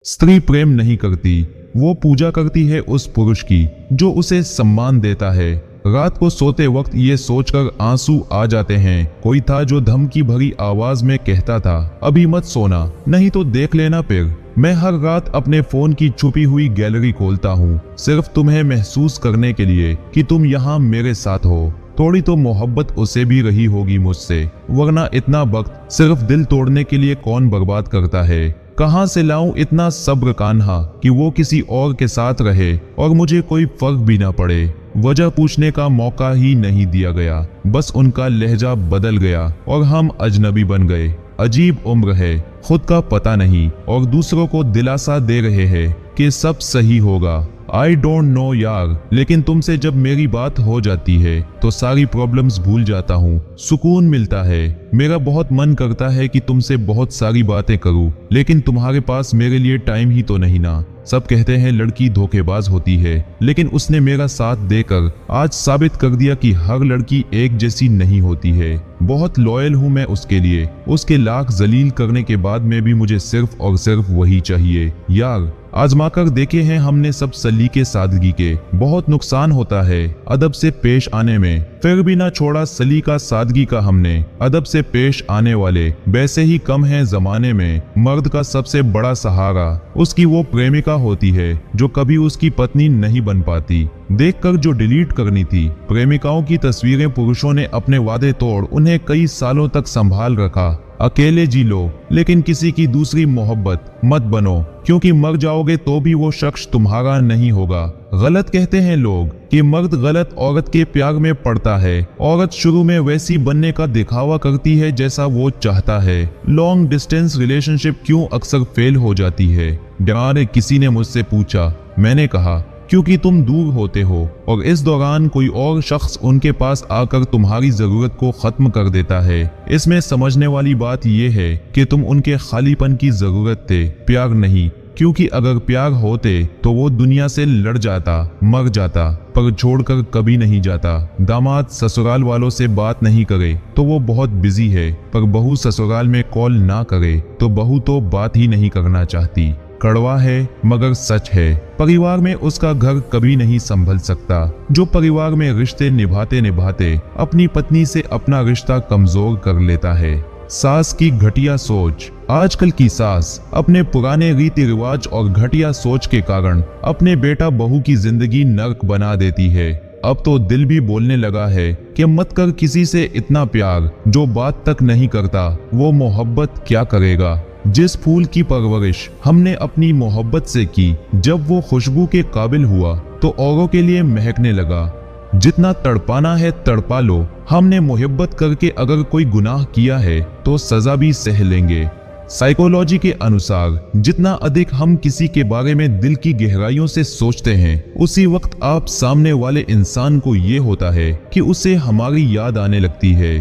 स्त्री प्रेम नहीं करती, वो पूजा करती है उस पुरुष की जो उसे सम्मान देता है। रात को सोते वक्त ये सोचकर आंसू आ जाते हैं, कोई था जो धमकी भरी आवाज में कहता था, अभी मत सोना, नहीं तो देख लेना फिर। मैं हर रात अपने फोन की छुपी हुई गैलरी खोलता हूँ, सिर्फ तुम्हें महसूस करने के लिए कि तुम यहाँ मेरे साथ हो। थोड़ी तो मोहब्बत उसे भी रही होगी मुझसे, वरना इतना वक्त सिर्फ दिल तोड़ने के लिए कौन बर्बाद करता है। कहाँ से लाऊं इतना सब्र कान्हा कि वो किसी और के साथ रहे और मुझे कोई फर्क भी ना पड़े। वजह पूछने का मौका ही नहीं दिया गया, बस उनका लहजा बदल गया और हम अजनबी बन गए। अजीब उम्र है, खुद का पता नहीं और दूसरों को दिलासा दे रहे हैं कि सब सही होगा। आई डोंट नो यार, लेकिन तुमसे जब मेरी बात हो जाती है तो सारी प्रॉब्लम्स भूल जाता हूँ, सुकून मिलता है। मेरा बहुत मन करता है कि तुमसे बहुत सारी बातें करूँ, लेकिन तुम्हारे पास मेरे लिए टाइम ही तो नहीं ना। सब कहते हैं लड़की धोखेबाज होती है, लेकिन उसने मेरा साथ देकर आज साबित कर दिया कि हर लड़की एक जैसी नहीं होती है। बहुत लॉयल हूँ मैं उसके लिए, उसके लाख जलील करने के बाद में भी मुझे सिर्फ और सिर्फ वही चाहिए। यार आजमा कर देखे हैं हमने सब सलीके सादगी के, बहुत नुकसान होता है अदब से पेश आने में, फिर भी ना छोड़ा सलीका सादगी का हमने। अदब से पेश आने वाले वैसे ही कम हैं जमाने में। मर्द का सबसे बड़ा सहारा उसकी वो प्रेमिका होती है जो कभी उसकी पत्नी नहीं बन पाती। देखकर जो डिलीट करनी थी प्रेमिकाओं की तस्वीरें, पुरुषों ने अपने वादे तोड़ उन्हें कई सालों तक संभाल रखा। अकेले जी लो, लेकिन किसी की दूसरी मोहब्बत मत बनो, क्योंकि मर जाओगे तो भी वो शख्स तुम्हारा नहीं होगा। गलत कहते हैं लोग कि मर्द गलत औरत के प्यार में पड़ता है। औरत शुरू में वैसी बनने का दिखावा करती है जैसा वो चाहता है। लॉन्ग डिस्टेंस रिलेशनशिप क्यों अक्सर फेल हो जाती है? डराने किसी ने मुझसे पूछा, मैंने कहा क्योंकि तुम दूर होते हो और इस दौरान कोई और शख्स उनके पास आकर तुम्हारी जरूरत को खत्म कर देता है। इसमें समझने वाली बात यह है कि तुम उनके खालीपन की जरूरत थे, प्यार नहीं। क्योंकि अगर प्यार होते तो वो दुनिया से लड़ जाता, मर जाता, पर छोड़कर कभी नहीं जाता। दामाद ससुराल वालों से बात नहीं करे तो वो बहुत बिजी है, पर बहू ससुराल में कॉल ना करे तो बहू तो बात ही नहीं करना चाहती। कड़वा है मगर सच है, परिवार में उसका घर कभी नहीं संभल सकता। जो परिवार में रिश्ते निभाते निभाते अपनी पत्नी से अपना रिश्ता कमजोर कर लेता है। सास की घटिया सोच। आजकल की सास अपने पुराने रीति रिवाज और घटिया सोच के कारण अपने बेटा बहू की जिंदगी नर्क बना देती है। अब तो दिल भी बोलने लगा है कि मत कर किसी से इतना प्यार, जो बात तक नहीं करता वो मोहब्बत क्या करेगा। जिस फूल की परवरिश हमने अपनी मोहब्बत से की, जब वो खुशबू के काबिल हुआ तो औरों के लिए महकने लगा। जितना तड़पाना है तड़पा लो, हमने मोहब्बत करके अगर कोई गुनाह किया है तो सजा भी सह लेंगे। साइकोलॉजी के अनुसार जितना अधिक हम किसी के बारे में दिल की गहराइयों से सोचते हैं, उसी वक्त आप सामने वाले इंसान को ये होता है कि उसे हमारी याद आने लगती है।